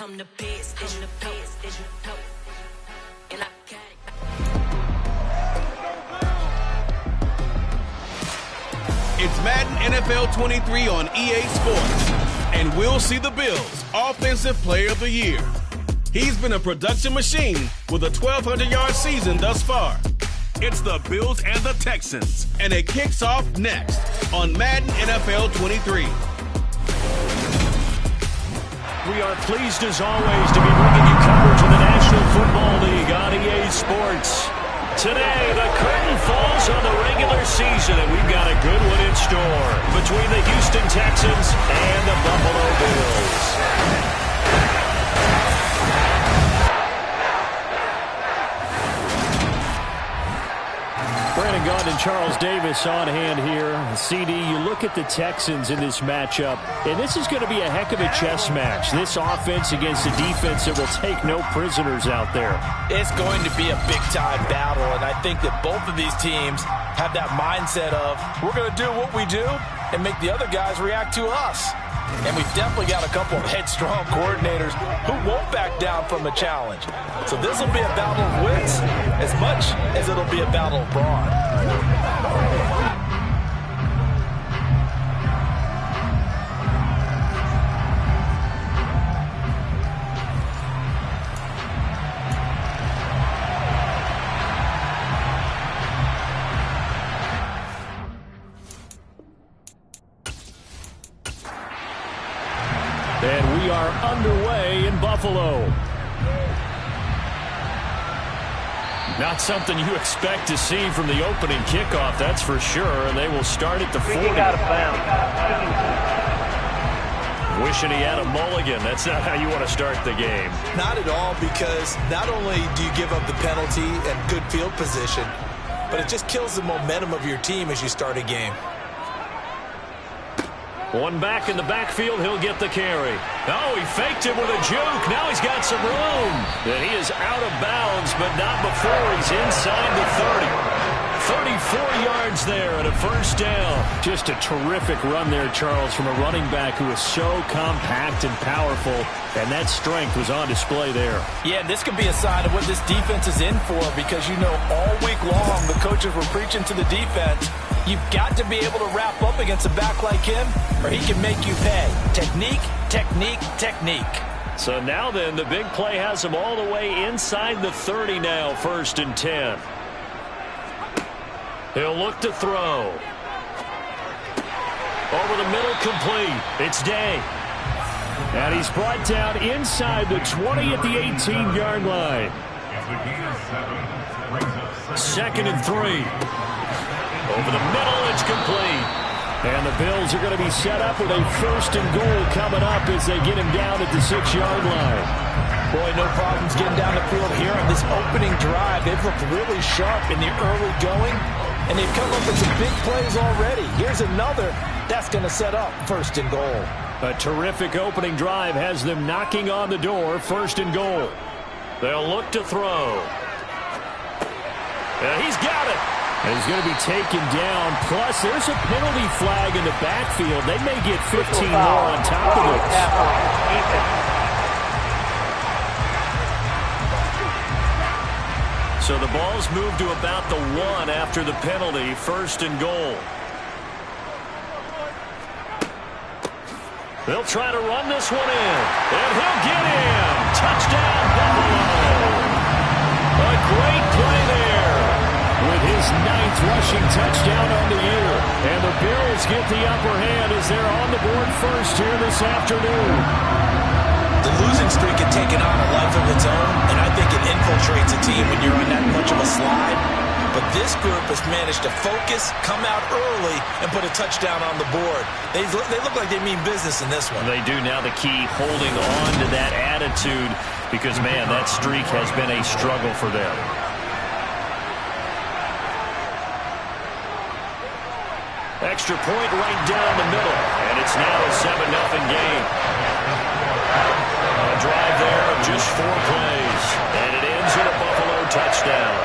I'm the best, I'm the best, as you know. And I got it. It's Madden NFL 23 on EA Sports, and we'll see the Bills' Offensive Player of the Year. He's been a production machine with a 1,200-yard season thus far. It's the Bills and the Texans, and it kicks off next on Madden NFL 23. We are pleased, as always, to be bringing you coverage of the National Football League on EA Sports. Today, the curtain falls on the regular season, and we've got a good one in store between the Houston Texans and the Buffalo Bills. Brandon Gaudin and Charles Davis on hand here. CD, you look at the Texans in this matchup, and this is going to be a heck of a chess match. This offense against a defense that will take no prisoners out there. It's going to be a big-time battle, and I think that both of these teams have that mindset of, we're going to do what we do and make the other guys react to us. And we've definitely got a couple of headstrong coordinators who won't back down from a challenge. So this will be a battle of wits as much as it'll be a battle of brawn. And we are underway in Buffalo. Not something you expect to see from the opening kickoff, that's for sure. And they will start at the 40. Out of bounds. Wishing he had a mulligan. That's not how you want to start the game. Not at all, because not only do you give up the penalty and good field position, but it just kills the momentum of your team as you start a game. One back in the backfield, he'll get the carry. Oh, he faked it with a juke. Now he's got some room. And he is out of bounds, but not before he's inside the 30. 34 yards there and a first down. Just a terrific run there, Charles, from a running back who is so compact and powerful, and that strength was on display there. Yeah, this could be a sign of what this defense is in for, because you know all week long the coaches were preaching to the defense, you've got to be able to wrap up against a back like him, or he can make you pay. Technique, technique, technique. So now then, the big play has him all the way inside the 30 now, 1st and 10. He'll look to throw. Over the middle, complete. It's Day. And he's brought down inside the 20 at the 18-yard line. 2nd and 3. Over the middle, it's complete. And the Bills are going to be set up with a 1st and goal coming up as they get him down at the 6-yard line. Boy, no problems getting down the field here on this opening drive. They've looked really sharp in the early going, and they've come up with some big plays already. Here's another that's going to set up 1st and goal. A terrific opening drive has them knocking on the door, 1st and goal. They'll look to throw. And he's got it. And he's going to be taken down. Plus, there's a penalty flag in the backfield. They may get 15 more on top of this. So the ball's moved to about the 1 after the penalty, 1st and goal. They'll try to run this one in. And he'll get in. Touchdown, Buffalo. A great play there, with his 9th rushing touchdown on the year. And the Bills get the upper hand as they're on the board first here this afternoon. The losing streak had taken on a life of its own, and I think it infiltrates a team when you're on that much of a slide. But this group has managed to focus, come out early, and put a touchdown on the board. They look like they mean business in this one. They do. Now the key, holding on to that attitude, because, man, that streak has been a struggle for them. Extra point right down the middle, and it's now a 7-0 game. A drive there of just 4 plays, and it ends in a Buffalo touchdown.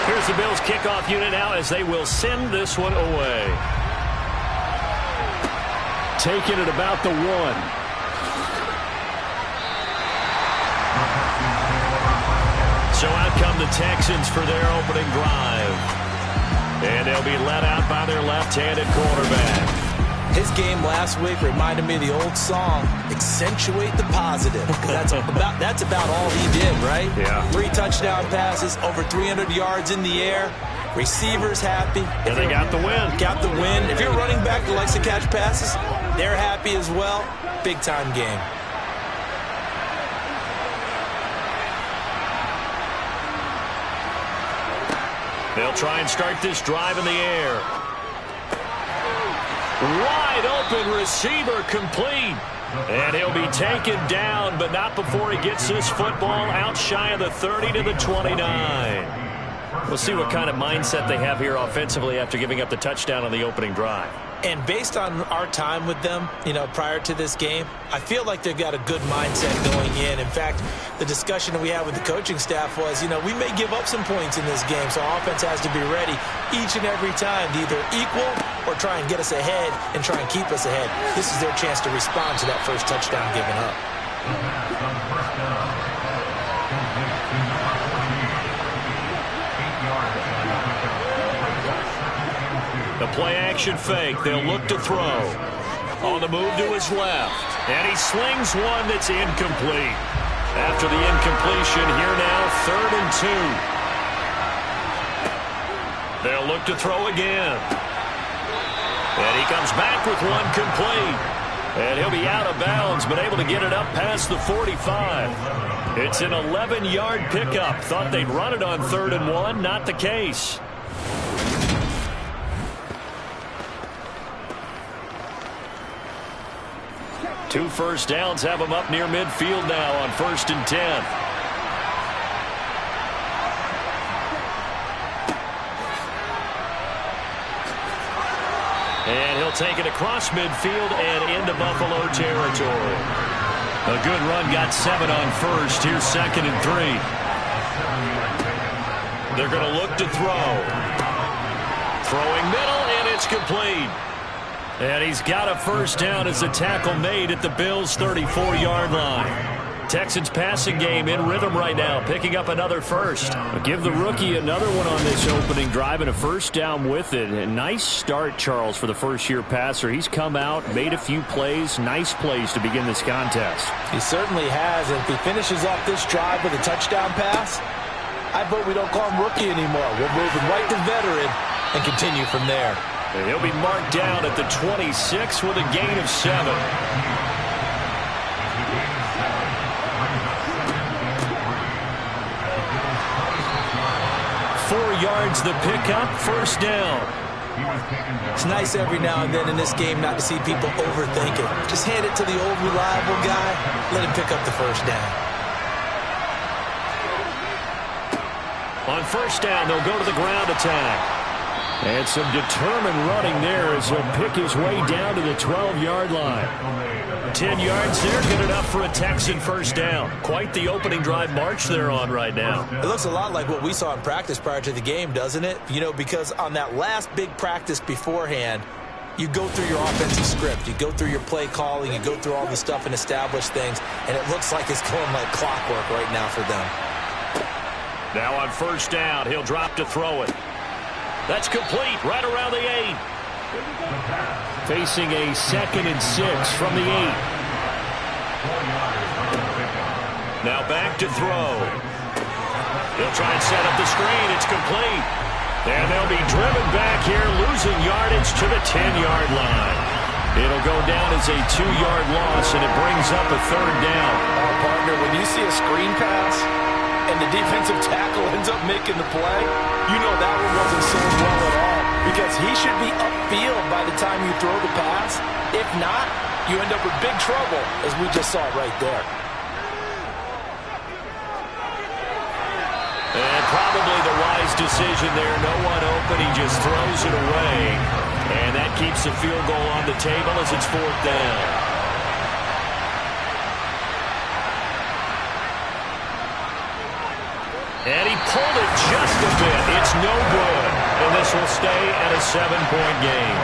Here's the Bills kickoff unit now as they will send this one away. taken at about the 1. So out come the Texans for their opening drive. And they'll be let out by their left-handed quarterback. His game last week reminded me of the old song, Accentuate the Positive. That's about all he did, right? Yeah. 3 touchdown passes, over 300 yards in the air. Receivers happy. And they got the win. Got the win. If you're a running back that likes to catch passes, they're happy as well. Big-time game. They'll try and start this drive in the air. Wide open receiver complete. And he'll be taken down, but not before he gets this football out shy of the 30 to the 29. We'll see what kind of mindset they have here offensively after giving up the touchdown on the opening drive. And based on our time with them, prior to this game, I feel like they've got a good mindset going in. In fact, the discussion that we had with the coaching staff was, we may give up some points in this game, so our offense has to be ready each and every time to either equal or try and get us ahead and try and keep us ahead. This is their chance to respond to that first touchdown given up. The play-action fake. They'll look to throw. On the move to his left. And he slings one that's incomplete. After the incompletion, here now, 3rd and 2. They'll look to throw again. And he comes back with one complete. And he'll be out of bounds, but able to get it up past the 45. It's an 11-yard pickup. Thought they'd run it on 3rd and 1. Not the case. Two first downs have him up near midfield now on 1st and 10. And he'll take it across midfield and into Buffalo territory. A good run, got 7 on 1st. Here's 2nd and 3. They're going to look to throw. Throwing middle, and it's complete. And he's got a first down as the tackle made at the Bills' 34-yard line. Texans passing game in rhythm right now, picking up another first. Give the rookie another one on this opening drive and a first down with it. A nice start, Charles, for the first-year passer. He's come out, made a few plays, nice plays to begin this contest. He certainly has, and if he finishes off this drive with a touchdown pass, I vote we don't call him rookie anymore. We'll move him right to veteran and continue from there. And he'll be marked down at the 26 with a gain of 7. 4 yards the pickup, first down. It's nice every now and then in this game not to see people overthink it. Just hand it to the old reliable guy, let him pick up the first down. On first down, they'll go to the ground attack. And some determined running there as he'll pick his way down to the 12-yard line. 10 yards there, good enough for a Texan first down. Quite the opening drive march they're on right now. It looks a lot like what we saw in practice prior to the game, doesn't it? Because on that last big practice beforehand, you go through your offensive script. You go through your play calling. You go through all the stuff and establish things. And it looks like it's going like clockwork right now for them. Now on first down, he'll drop to throw it. That's complete, right around the 8. Facing a 2nd and 6 from the 8. Now back to throw. He'll try and set up the screen. It's complete. And they'll be driven back here, losing yardage to the 10-yard line. It'll go down as a 2-yard loss, and it brings up a 3rd down. Partner, when you see a screen pass and the defensive tackle ends up making the play, you know that one wasn't sold well at all, because he should be upfield by the time you throw the pass. If not, you end up with big trouble, as we just saw right there. And probably the wise decision there. No one open. He just throws it away. And that keeps the field goal on the table as it's 4th down. And he pulled it just a bit. It's no good. And this will stay at a 7-point game.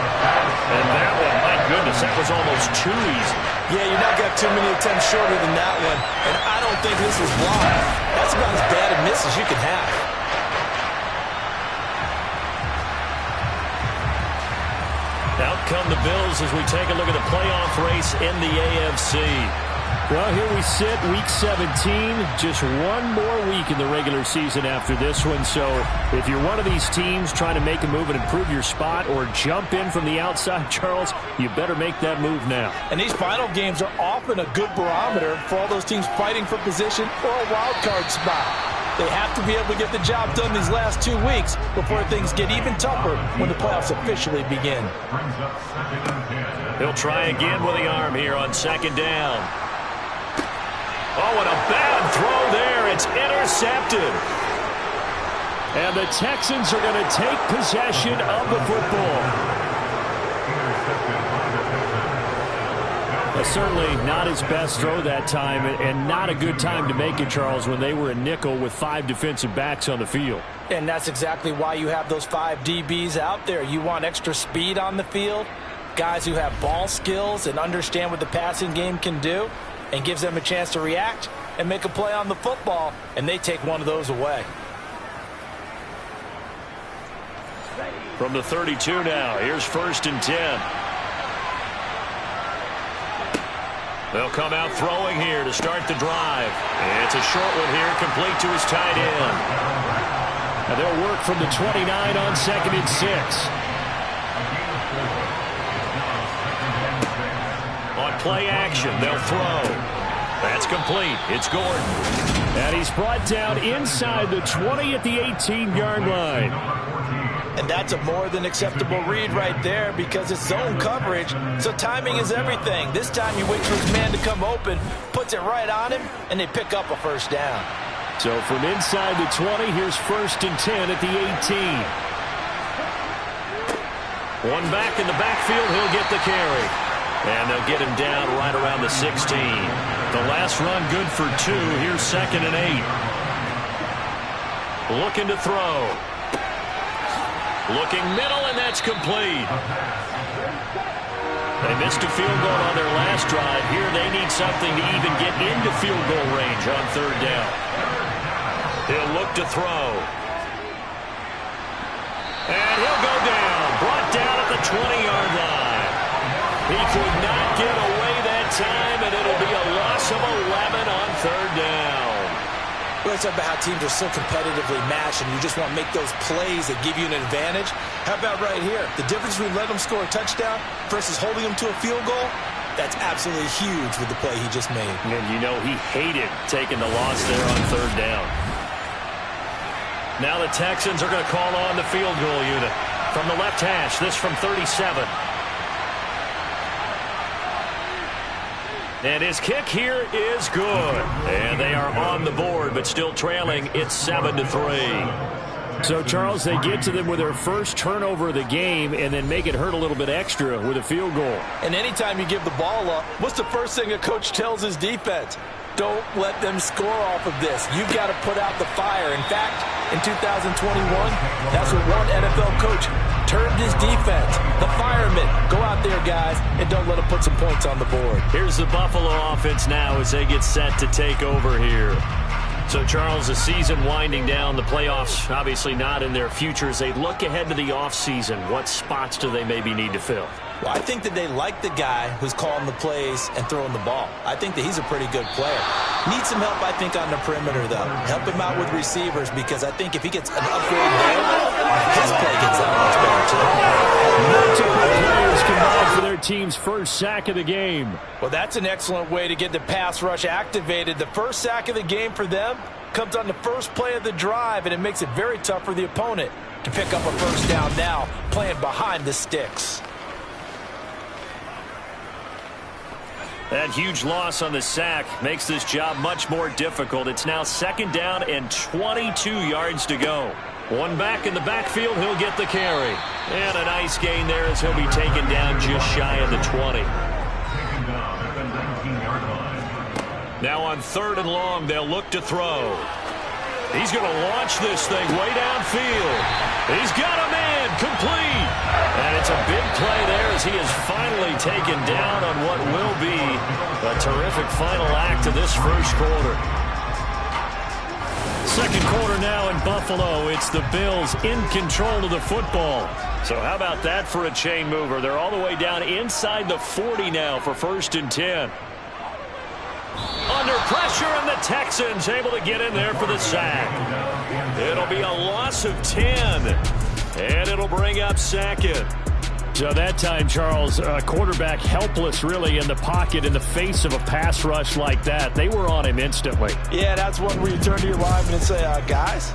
And that one, my goodness, that was almost too easy. Yeah, you're not got too many attempts shorter than that one, and I don't think this is blocked. That's about as bad a miss as you can have. Out come the Bills as we take a look at the playoff race in the AFC. Well, here we sit, Week 17, just one more week in the regular season after this one. So if you're one of these teams trying to make a move and improve your spot or jump in from the outside, Charles, you better make that move now. And these final games are often a good barometer for all those teams fighting for position or a wild card spot. They have to be able to get the job done these last 2 weeks before things get even tougher when the playoffs officially begin. He'll try again with the arm here on second down. Oh, and a bad throw there. It's intercepted. And the Texans are going to take possession of the football. Certainly not his best throw that time, and not a good time to make it, Charles, when they were a nickel with 5 defensive backs on the field. And that's exactly why you have those 5 DBs out there. You want extra speed on the field, guys who have ball skills and understand what the passing game can do, and gives them a chance to react and make a play on the football, and they take one of those away. From the 32 now, here's 1st and 10. They'll come out throwing here to start the drive. It's a short one here, complete to his tight end. And they'll work from the 29 on 2nd and 6. On play action, they'll throw. That's complete. It's Gordon. And he's brought down inside the 20 at the 18-yard line. And that's a more than acceptable read right there because it's zone coverage, so timing is everything. This time you wait for his man to come open, puts it right on him, and they pick up a first down. So from inside the 20, here's 1st and 10 at the 18. One back in the backfield, he'll get the carry. And they'll get him down right around the 16. The last run good for 2. Here's 2nd and 8. Looking to throw. Looking middle, and that's complete. They missed a field goal on their last drive. Here they need something to even get into field goal range on 3rd down. He'll look to throw. And he'll go down. Brought down at the 20-yard line. He could not get away that time, and it'll be a loss of 11 on 3rd down. We're talking about how teams are so competitively matched, and you just want to make those plays that give you an advantage. How about right here? The difference between letting them score a touchdown versus holding them to a field goal, that's absolutely huge with the play he just made. And you know he hated taking the loss there on 3rd down. Now the Texans are going to call on the field goal unit. From the left hash, this from 37. And his kick here is good. And they are on the board, but still trailing. It's 7-3. So, Charles, they get to them with their first turnover of the game and then make it hurt a little bit extra with a field goal. And anytime you give the ball up, what's the first thing a coach tells his defense? Don't let them score off of this. You've got to put out the fire. In fact, in 2021, that's what one NFL coach termed his defense. The firemen. Go out there, guys, and don't let them put some points on the board. Here's the Buffalo offense now as they get set to take over here. So, Charles, the season winding down, the playoffs obviously not in their future. As they look ahead to the offseason, what spots do they maybe need to fill? Well, I think that they like the guy who's calling the plays and throwing the ball. I think that he's a pretty good player. Needs some help, I think, on the perimeter, though. Help him out with receivers because I think if he gets an upgrade there, his play gets that much better, too. Multiple players combined for their team's first sack of the game. Well, that's an excellent way to get the pass rush activated. The first sack of the game for them comes on the first play of the drive, and it makes it very tough for the opponent to pick up a first down now, playing behind the sticks. That huge loss on the sack makes this job much more difficult. It's now 2nd down and 22 yards to go. One back in the backfield, he'll get the carry. And a nice gain there as he'll be taken down just shy of the 20. Now on 3rd and long, they'll look to throw. He's going to launch this thing way downfield. He's got him in. complete. And it's a big play there as he is finally taken down on what will be a terrific final act of this first quarter. Second quarter now in Buffalo. It's the Bills in control of the football. So how about that for a chain mover? They're all the way down inside the 40 now for 1st and 10. Under pressure, and the Texans able to get in there for the sack. It'll be a loss of 10, and it'll bring up 2nd. So that time, Charles, quarterback helpless really in the pocket in the face of a pass rush like that. They were on him instantly. Yeah, that's one where you turn to your lineman and say, guys,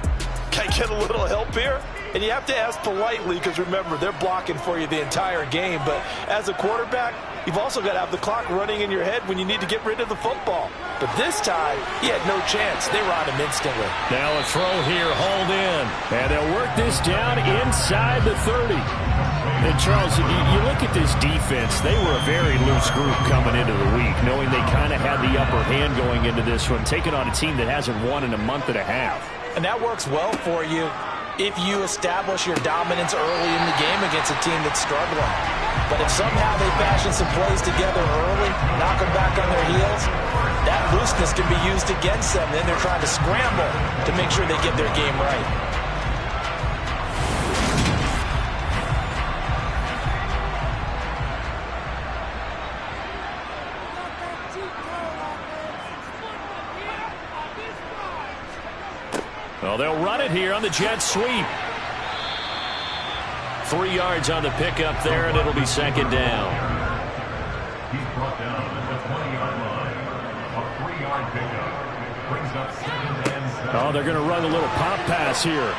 can I get a little help here? And you have to ask politely because, remember, they're blocking for you the entire game. But as a quarterback, you've also got to have the clock running in your head when you need to get rid of the football. But this time, he had no chance. They were on him instantly. Now a throw here, hauled in. And they'll work this down inside the 30. And, Charles, you look at this defense, they were a very loose group coming into the week, knowing they kind of had the upper hand going into this one, taking on a team that hasn't won in a month and a half. And that works well for you if you establish your dominance early in the game against a team that's struggling. But if somehow they fashion some plays together early, knock them back on their heels, that looseness can be used against them. Then they're trying to scramble to make sure they get their game right. Well, they'll run it here on the jet sweep. 3 yards on the pickup there, and it'll be 2nd down. He's brought down at the 20-yard line. A 3-yard pickup brings up 2nd and 7. Oh, they're going to run a little pop pass here.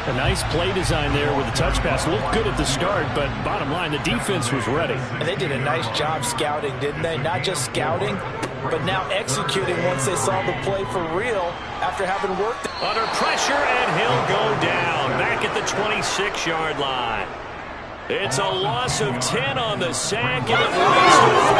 A nice play design there with the touch pass. Looked good at the start, but bottom line, the defense was ready. And they did a nice job scouting, didn't they? Not just scouting, but now executing once they saw the play for real after having worked. Under pressure, and he'll go down back at the 26-yard line. It's a loss of 10 on the sack, and it leads to 4.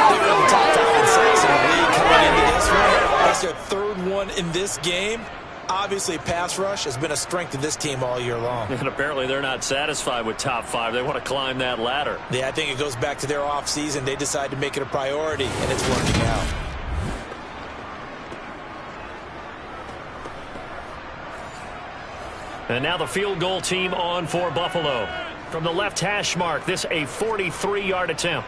They were the top in sacks in the league coming into this one. That's their 3rd one in this game. Obviously, pass rush has been a strength of this team all year long. And apparently they're not satisfied with top 5. They want to climb that ladder. Yeah, I think it goes back to their offseason. They decided to make it a priority, and it's working out. And now the field goal team on for Buffalo. From the left hash mark, this a 43-yard attempt.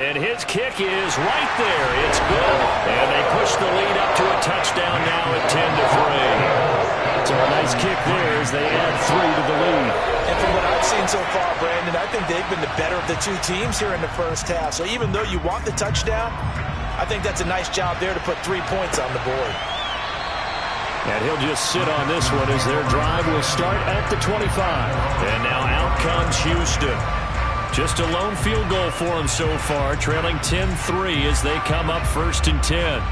And his kick is right there. It's good. And they push the lead up to a touchdown now at 10-3. So a nice kick there as they add 3 to the lead. And from what I've seen so far, Brandon, I think they've been the better of the 2 teams here in the first half. So even though you want the touchdown, I think that's a nice job there to put 3 points on the board. And he'll just sit on this one as their drive will start at the 25. And now out comes Houston. Just a lone field goal for them so far, trailing 10-3 as they come up 1st and 10.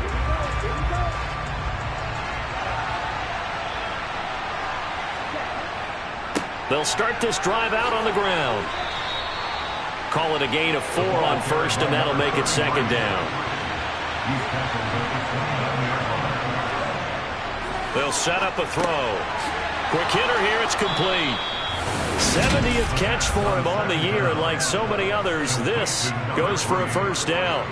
They'll start this drive out on the ground. Call it a gain of 4 on 1st, and that'll make it 2nd down. They'll set up a throw. Quick hitter here, it's complete. 70th catch for him on the year, and like so many others, this goes for a 1st down.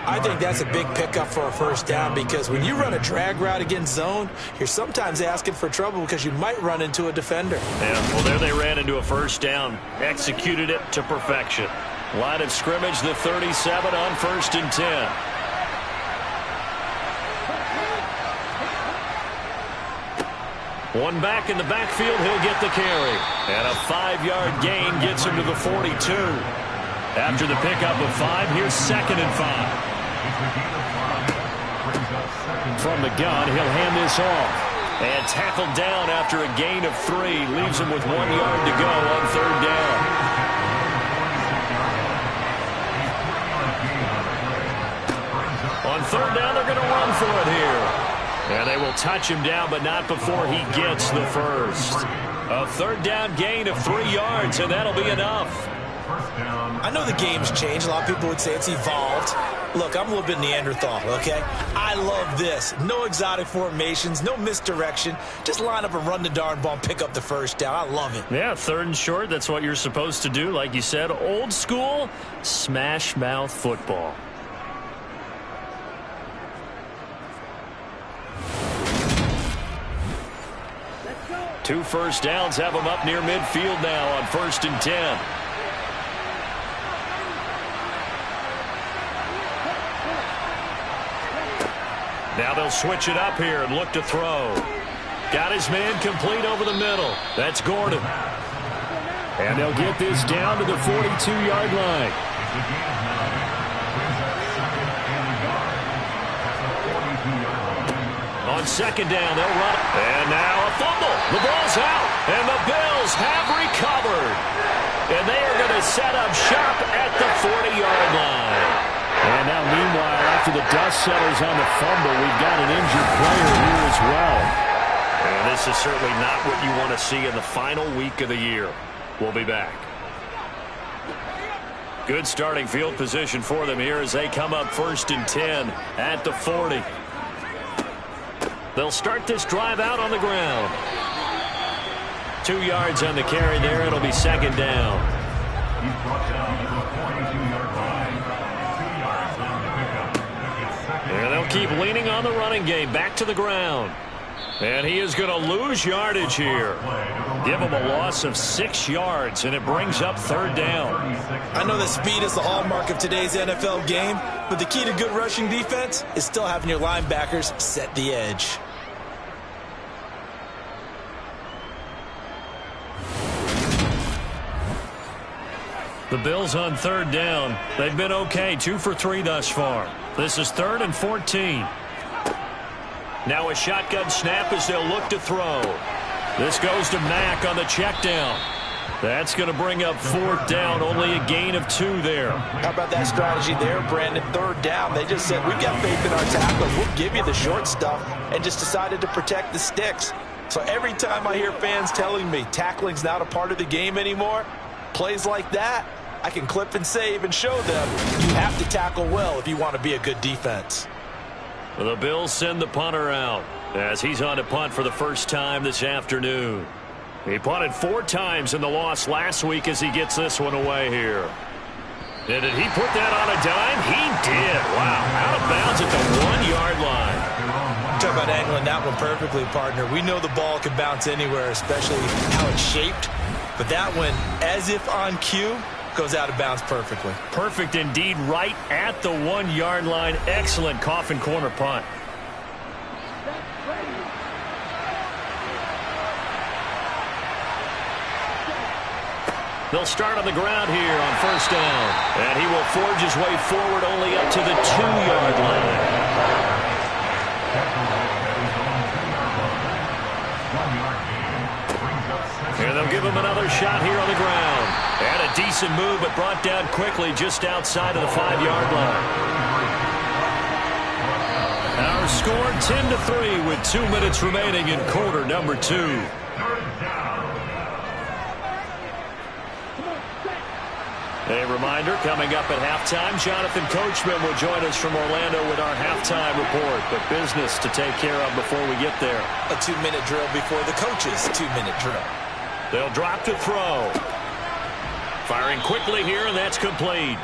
I think that's a big pickup for a 1st down because when you run a drag route against zone, you're sometimes asking for trouble because you might run into a defender. Yeah, well, there they ran into a 1st down. Executed it to perfection. Line of scrimmage, the 37 on 1st and 10. One back in the backfield, he'll get the carry. And a 5-yard gain gets him to the 42. After the pickup of 5, here's 2nd and 5. From the gun, he'll hand this off. And tackled down after a gain of 3. Leaves him with 1 yard to go on 3rd down. On 3rd down, they're going to run for it here. And they will touch him down, but not before he gets the 1st. A 3rd down gain of 3 yards, and that'll be enough. I know the game's changed. A lot of people would say it's evolved. Look, I'm a little bit Neanderthal, okay? I love this. No exotic formations, no misdirection. Just line up and run the darn ball and pick up the first down. I love it. Yeah, 3rd and short, that's what you're supposed to do. Like you said, old school, smash mouth football. Two first downs have them up near midfield now on 1st and 10. Now they'll switch it up here and look to throw. Got his man complete over the middle. That's Gordon. And they'll get this down to the 42-yard line. On 2nd down, they'll run. And now a fumble. The ball's out. And the Bills have recovered. And they are going to set up shop at the 40-yard line. And now, meanwhile, after the dust settles on the fumble, we've got an injured player here as well. And this is certainly not what you want to see in the final week of the year. We'll be back. Good starting field position for them here as they come up 1st and 10 at the 40. They'll start this drive out on the ground. 2 yards on the carry there. It'll be 2nd down. He's brought down to the 42-yard line. 2 yards on the pickup. And they'll keep leaning on the running game. Back to the ground. And he is going to lose yardage here. Give him a loss of 6 yards, and it brings up 3rd down. I know that speed is the hallmark of today's NFL game, but the key to good rushing defense is still having your linebackers set the edge. The Bills on 3rd down. They've been okay, 2 for 3 thus far. This is 3rd and 14. Now a shotgun snap as they'll look to throw. This goes to Mack on the check down. That's going to bring up 4th down, only a gain of 2 there. How about that strategy there, Brandon? 3rd down, they just said, we've got faith in our tacklers. We'll give you the short stuff, and just decided to protect the sticks. So every time I hear fans telling me tackling's not a part of the game anymore, plays like that, I can clip and save and show them you have to tackle well if you want to be a good defense. The Bills send the punter out as he's on to punt for the first time this afternoon. He punted 4 times in the loss last week as he gets this one away here. And did he put that on a dime? He did. Wow. Out of bounds at the 1-yard line. Talk about angling that one perfectly, partner. We know the ball can bounce anywhere, especially how it's shaped. But that one, as if on cue, goes out of bounds perfectly. Perfect indeed, right at the 1-yard line. Excellent coffin corner punt. They'll start on the ground here on 1st down. And he will forge his way forward only up to the 2-yard line. And they'll give him another shot here on the ground. And a decent move, but brought down quickly just outside of the 5-yard line. Our score 10-3 with 2 minutes remaining in quarter number 2. A reminder, coming up at halftime, Jonathan Coachman will join us from Orlando with our halftime report. But business to take care of before we get there. A 2-minute drill before the coach's 2-minute drill. They'll drop to throw. Firing quickly here, and that's complete.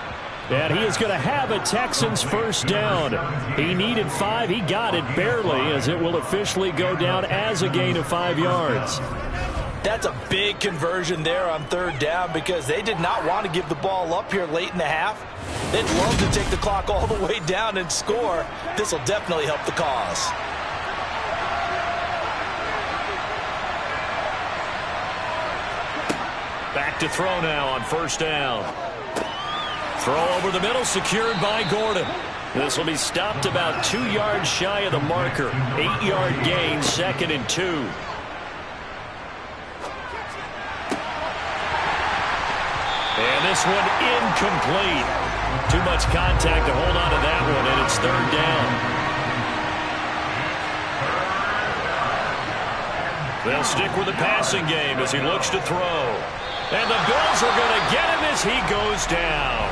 And he is going to have a Texans first down. He needed 5. He got it barely, as it will officially go down as a gain of 5 yards. That's a big conversion there on 3rd down because they did not want to give the ball up here late in the half. They'd love to take the clock all the way down and score. This will definitely help the cause. Back to throw now on 1st down. Throw over the middle, secured by Gordon. This will be stopped about 2 yards shy of the marker. 8-yard gain, 2nd and 2. And this one incomplete. Too much contact to hold on to that one, and it's 3rd down. They'll stick with the passing game as he looks to throw. And the Bills are going to get him as he goes down.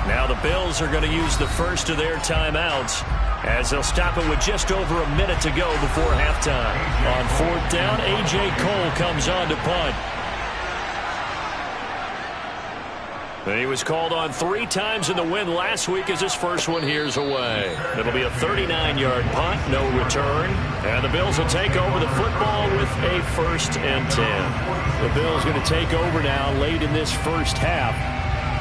Now the Bills are going to use the first of their timeouts as they'll stop it with just over a minute to go before halftime. On 4th down, A.J. Cole comes on to punt. And he was called on 3 times in the win last week as his first one here's away. It'll be a 39-yard punt, no return. And the Bills will take over the football with a 1st and 10. The Bills going to take over now late in this first half.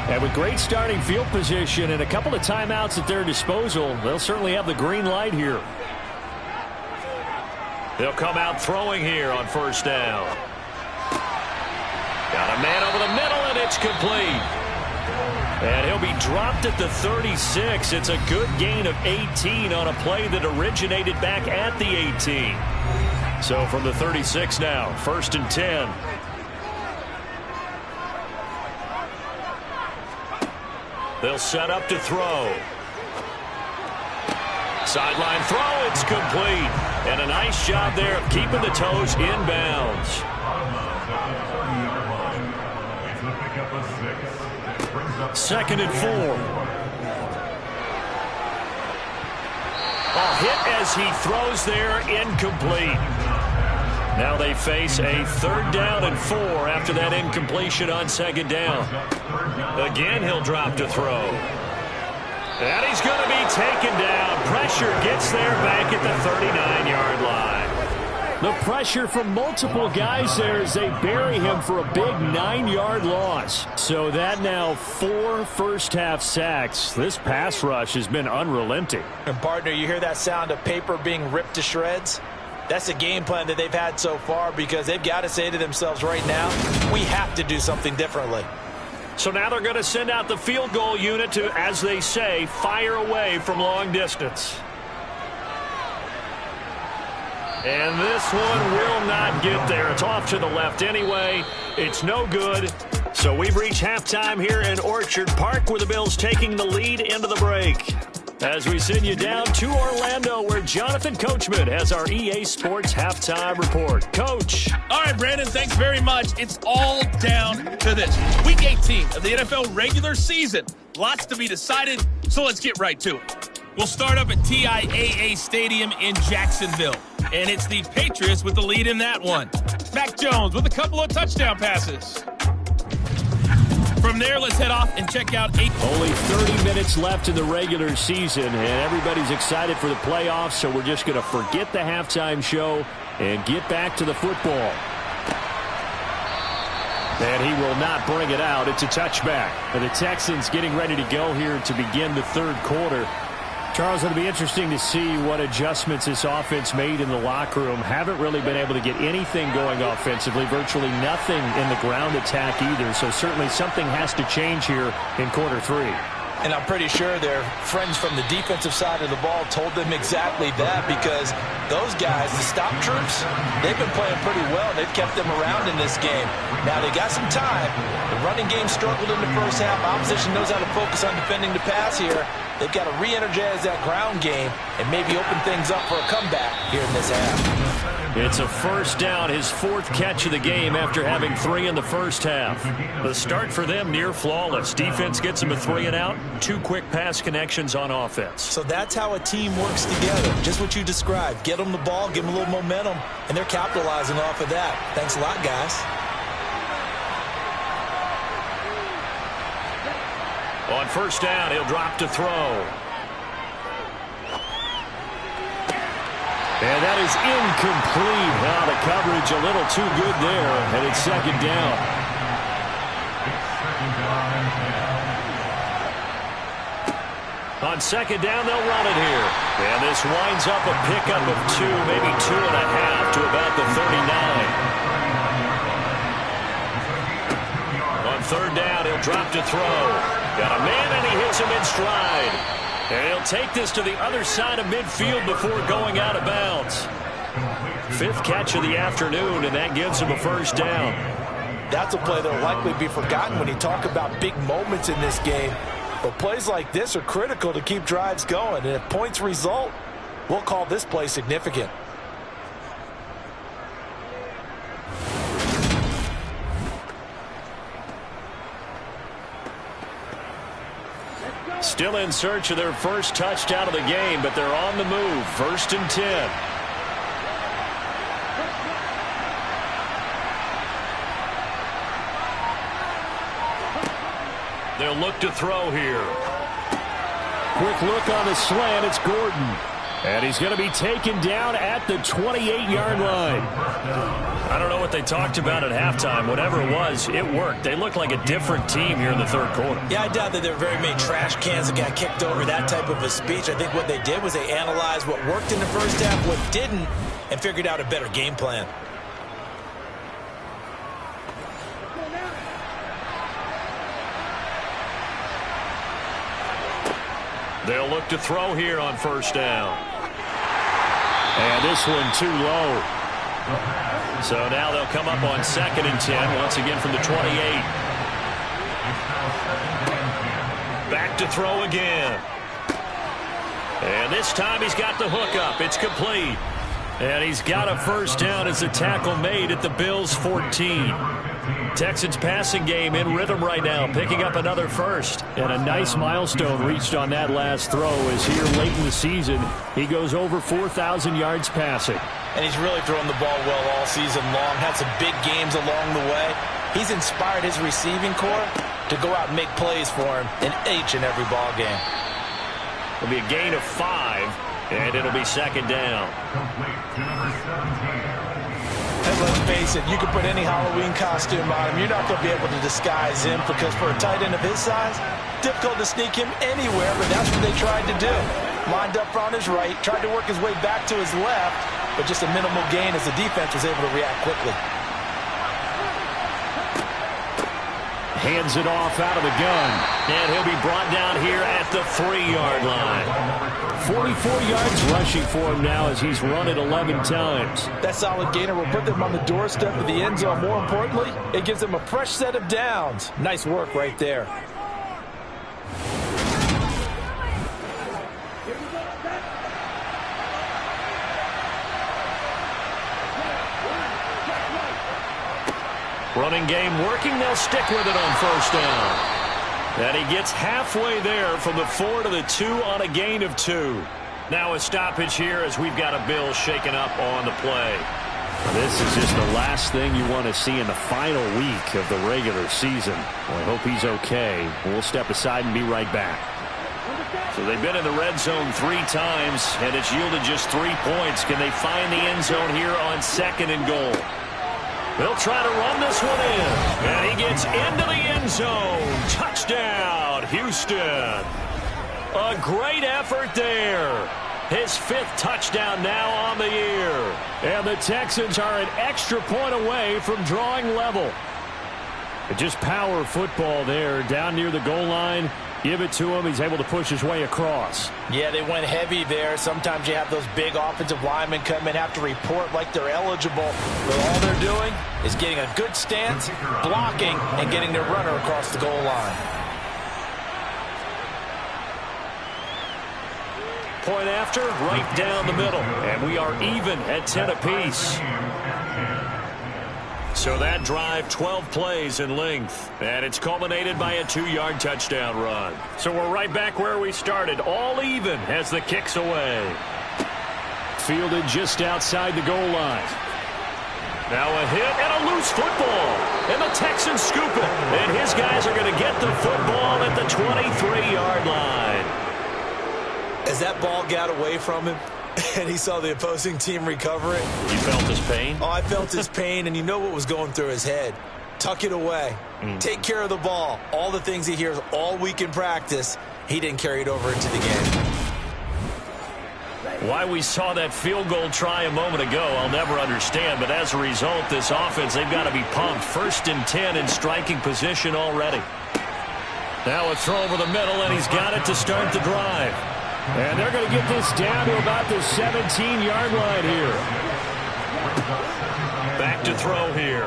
And with great starting field position and a couple of timeouts at their disposal, they'll certainly have the green light here. They'll come out throwing here on 1st down. Got a man over the middle, and it's complete. And he'll be dropped at the 36. It's a good gain of 18 on a play that originated back at the 18. So from the 36 now, 1st and 10. They'll set up to throw. Sideline throw, it's complete. And a nice job there of keeping the toes inbounds. 2nd and 4. A hit as he throws there, incomplete. Now they face a 3rd down and 4 after that incompletion on 2nd down. Again, he'll drop to throw. And he's going to be taken down. Pressure gets there back at the 39-yard line. The pressure from multiple guys there as they bury him for a big 9-yard loss. So that now 4 first-half sacks. This pass rush has been unrelenting. And, partner, you hear that sound of paper being ripped to shreds? That's the game plan that they've had so far because they've got to say to themselves right now, we have to do something differently. So now they're going to send out the field goal unit to, as they say, fire away from long distance. And this one will not get there. It's off to the left anyway. It's no good. So we've reached halftime here in Orchard Park with the Bills taking the lead into the break. As we send you down to Orlando where Jonathan Coachman has our EA Sports Halftime Report. Coach. All right, Brandon, thanks very much. It's all down to this. Week 18 of the NFL regular season. Lots to be decided, so let's get right to it. We'll start up at TIAA Stadium in Jacksonville. And it's the Patriots with the lead in that one. Mac Jones with a couple of touchdown passes. From there, let's head off and check out Only 30 minutes left in the regular season, and everybody's excited for the playoffs, so we're just going to forget the halftime show and get back to the football. And he will not bring it out. It's a touchback. And the Texans getting ready to go here to begin the 3rd quarter. Charles, it'll be interesting to see what adjustments this offense made in the locker room. Haven't really been able to get anything going offensively, virtually nothing in the ground attack either. So certainly something has to change here in quarter 3. And I'm pretty sure their friends from the defensive side of the ball told them exactly that because those guys, the stop troops, they've been playing pretty well. They've kept them around in this game. Now they got some time. The running game struggled in the first half. Opposition knows how to focus on defending the pass here. They've got to re-energize that ground game and maybe open things up for a comeback here in this half. It's a 1st down, his 4th catch of the game after having 3 in the first half. The start for them near flawless. Defense gets them a 3 and out, 2 quick pass connections on offense. So that's how a team works together. Just what you described. Get them the ball, give them a little momentum, and they're capitalizing off of that. Thanks a lot, guys. On 1st down, he'll drop to throw. And that is incomplete. Now the coverage a little too good there, and it's 2nd down. On 2nd down, they'll run it here. And this winds up a pickup of 2, maybe 2.5 to about the 39. On 3rd down, he'll drop to throw. Got a man, and he hits him in stride. And he'll take this to the other side of midfield before going out of bounds. 5th catch of the afternoon, and that gives him a 1st down. That's a play that will likely be forgotten when you talk about big moments in this game. But plays like this are critical to keep drives going. And if points result, we'll call this play significant. Still in search of their first touchdown of the game, but they're on the move. 1st and 10. They'll look to throw here. Quick look on the slant. It's Gordon. And he's going to be taken down at the 28-yard line. I don't know what they talked about at halftime. Whatever it was, it worked. They look like a different team here in the 3rd quarter. Yeah, I doubt that there were very many trash cans that got kicked over, that type of a speech. I think what they did was they analyzed what worked in the first half, what didn't, and figured out a better game plan. They'll look to throw here on 1st down. And this one too low. So now they'll come up on 2nd and 10, once again from the 28. Back to throw again. And this time he's got the hook up. It's complete. And he's got a 1st down as the tackle made at the Bills' 14. Texans passing game in rhythm right now, picking up another 1st. And a nice milestone reached on that last throw as here late in the season, he goes over 4,000 yards passing. And he's really thrown the ball well all season long, had some big games along the way. He's inspired his receiving corps to go out and make plays for him in each and every ball game. It'll be a gain of 5, and it'll be 2nd down. And let's face it, you can put any Halloween costume on him. You're not going to be able to disguise him because for a tight end of his size, difficult to sneak him anywhere, but that's what they tried to do. Lined up on his right, tried to work his way back to his left, but just a minimal gain as the defense was able to react quickly. Hands it off out of the gun. And he'll be brought down here at the 3-yard line. 44 yards rushing for him now as he's run it 11 times. That solid gainer will put them on the doorstep of the end zone. More importantly, it gives them a fresh set of downs. Nice work right there. Running game working. They'll stick with it on 1st down. And he gets halfway there from the 4 to the 2 on a gain of 2. Now a stoppage here as we've got a Bill shaken up on the play. This is just the last thing you want to see in the final week of the regular season. Well, I hope he's okay. We'll step aside and be right back. So they've been in the red zone 3 times, and it's yielded just 3 points. Can they find the end zone here on 2nd and goal? They'll try to run this one in. And he gets into the end zone. Touchdown, Houston. A great effort there. His 5th touchdown now on the year. And the Texans are an extra point away from drawing level. Just power football there down near the goal line. Give it to him. He's able to push his way across. Yeah, they went heavy there. Sometimes you have those big offensive linemen come in, have to report like they're eligible. But all they're doing is getting a good stance, blocking, and getting their runner across the goal line. Point after, right down the middle. And we are even at 10 apiece. So that drive, 12 plays in length. And it's culminated by a 2-yard touchdown run. So we're right back where we started, all even as the kick's away. Fielded just outside the goal line. Now a hit and a loose football. And the Texans scoop it. And his guys are going to get the football at the 23-yard line. As that ball got away from him, and he saw the opposing team recover it. You felt his pain? Oh, I felt his pain, and you know what was going through his head. Tuck it away. Take care of the ball. All the things he hears all week in practice, he didn't carry it over into the game. Why we saw that field goal try a moment ago, I'll never understand. But as a result, this offense, they've got to be pumped. 1st and 10 in striking position already. Now a throw over the middle, and he's got it to start the drive. And they're going to get this down to about the 17-yard line here. Back to throw here.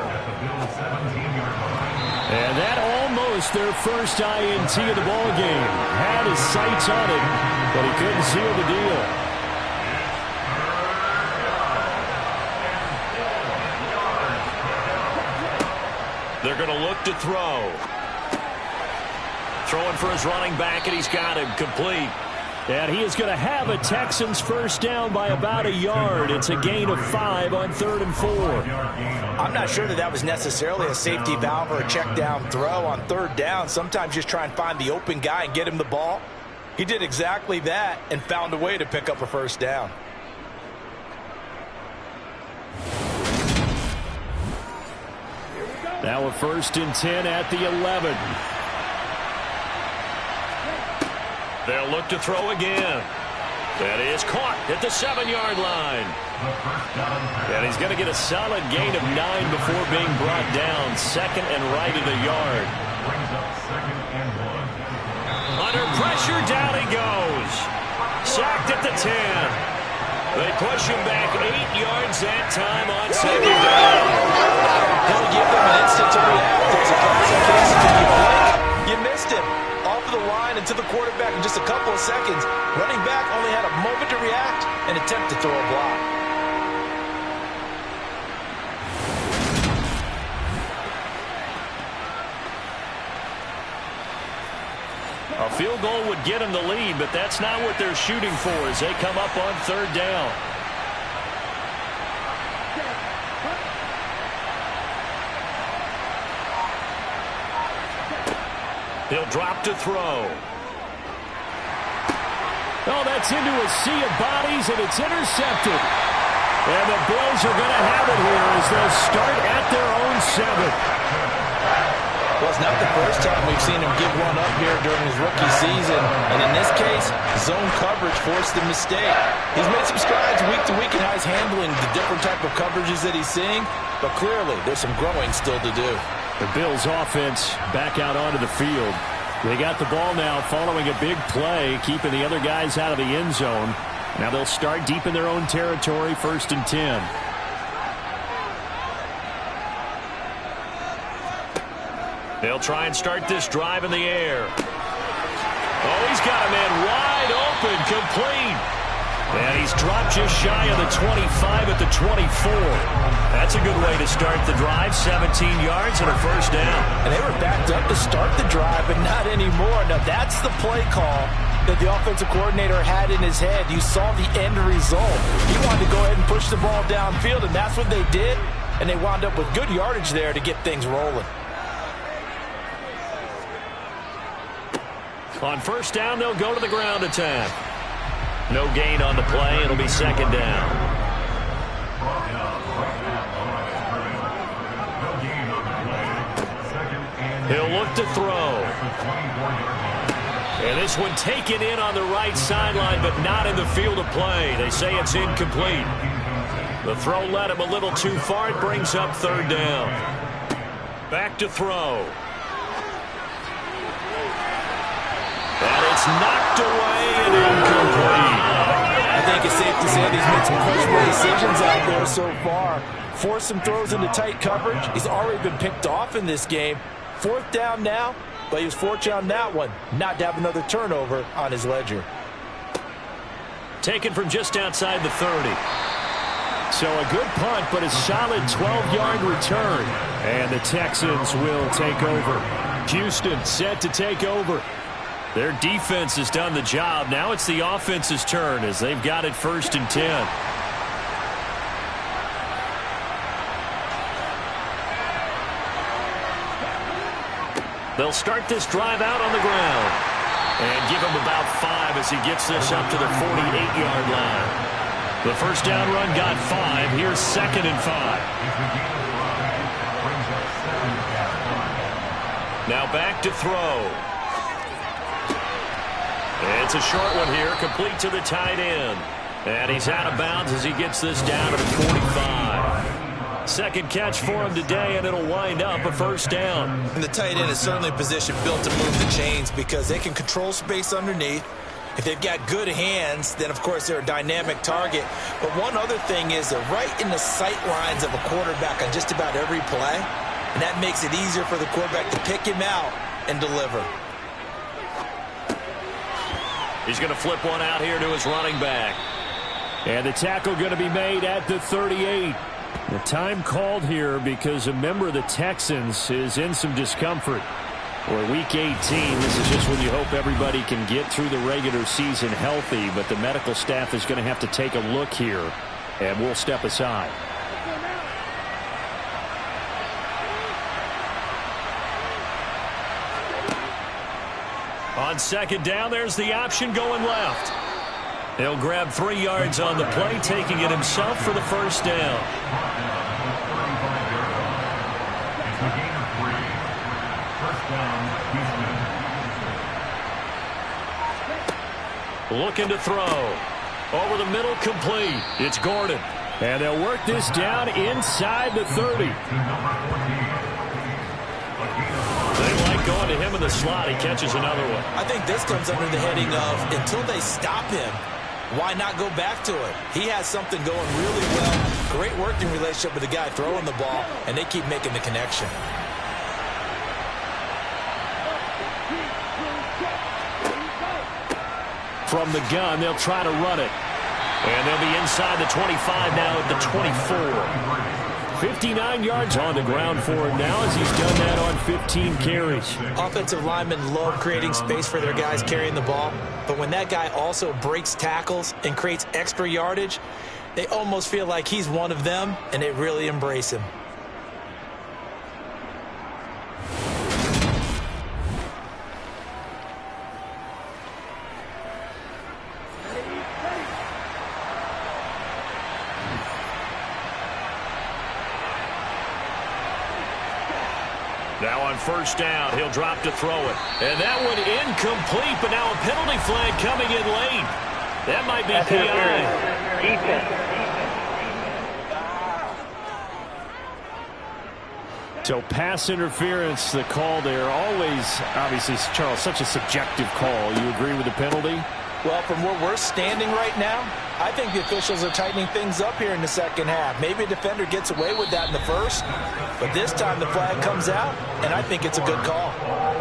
And that almost their first INT of the ball game. Had his sights on it, but he couldn't seal the deal. They're going to look to throw. throwing for his running back, and he's got him complete. And he is going to have a Texans first down by about a yard. It's a gain of 5 on 3rd and 4. I'm not sure that was necessarily a safety valve or a check down throw on 3rd down. Sometimes just try and find the open guy and get him the ball. He did exactly that and found a way to pick up a first down. Now a 1st and 10 at the 11. They'll look to throw again. That is caught at the 7-yard line. And he's going to get a solid gain of 9 before being brought down. 2nd and right at a yard. Under pressure, down he goes. Sacked at the 10. They push him back 8 yards that time on 2nd down. He'll give them an instant to react. There's a passing case. If you blink, you missed him. Off of the line and to the quarterback in just a couple of seconds. Running back only had a moment to react and attempt to throw a block. A field goal would get him the lead, but that's not what they're shooting for as they come up on 3rd down. He'll drop to throw. Oh, that's into a sea of bodies, and it's intercepted. And the Bills are going to have it here as they'll start at their own 7. Well, it's not the first time we've seen him give one up here during his rookie season. And in this case, zone coverage forced the mistake. He's made some strides week to week in how he's handling the different type of coverages that he's seeing. But clearly, there's some growing still to do. The Bills offense back out onto the field. They got the ball now following a big play, keeping the other guys out of the end zone. Now they'll start deep in their own territory, 1st and 10. They'll try and start this drive in the air. Oh, he's got a man wide open, complete. And he's dropped just shy of the 25 at the 24. That's a good way to start the drive. 17 yards and a first down. And they were backed up to start the drive, but not anymore. Now, that's the play call that the offensive coordinator had in his head. You saw the end result. He wanted to go ahead and push the ball downfield, and that's what they did. And they wound up with good yardage there to get things rolling. On first down, they'll go to the ground attack. No gain on the play. It'll be 2nd down. He'll look to throw. And this one taken in on the right sideline, but not in the field of play. They say it's incomplete. The throw led him a little too far. It brings up 3rd down. Back to throw. And it's knocked away and incomplete. I think it's safe to say he's made some questionable decisions out there so far. Forced some throws into tight coverage. He's already been picked off in this game. 4th down now, but he was fortunate on that one not to have another turnover on his ledger. Taken from just outside the 30. So a good punt, but a solid 12-yard return. And the Texans will take over. Houston set to take over. Their defense has done the job. Now it's the offense's turn as they've got it 1st and 10. They'll start this drive out on the ground and give him about 5 as he gets this up to the 48-yard line. The first down run got 5. Here's 2nd and 5. Now back to throw. It's a short one here, complete to the tight end. And he's out of bounds as he gets this down to the 45. Second catch for him today, and it'll wind up a first down. And the tight end is certainly a position built to move the chains because they can control space underneath. If they've got good hands, then, of course, they're a dynamic target. But one other thing is they're right in the sight lines of a quarterback on just about every play. And that makes it easier for the quarterback to pick him out and deliver. He's going to flip one out here to his running back. And the tackle going to be made at the 38. The time called here because a member of the Texans is in some discomfort. Well, Week 18, this is just when you hope everybody can get through the regular season healthy, but the medical staff is going to have to take a look here, and we'll step aside. On second down, there's the option going left. He'll grab 3 yards on the play, taking it himself for the first down. Looking to throw. Over the middle, complete. It's Gordon. And they'll work this down inside the 30. They like going to him in the slot. He catches another one. I think this comes under the heading of until they stop him, why not go back to it? He has something going really well. Great working relationship with the guy throwing the ball, and they keep making the connection. From the gun, they'll try to run it. And they'll be inside the 25 now at the 24. 59 yards on the ground for him now as he's done that on 15 carries. Offensive linemen love creating space for their guys carrying the ball, but when that guy also breaks tackles and creates extra yardage, they almost feel like he's one of them, and they really embrace him. Now on first down, he'll drop to throw it. And that one incomplete, but now a penalty flag coming in late. That might be PI. So pass interference, the call there. Always, obviously, Charles, such a subjective call. You agree with the penalty? Well, from where we're standing right now, I think the officials are tightening things up here in the second half. Maybe a defender gets away with that in the first, but this time the flag comes out, and I think it's a good call.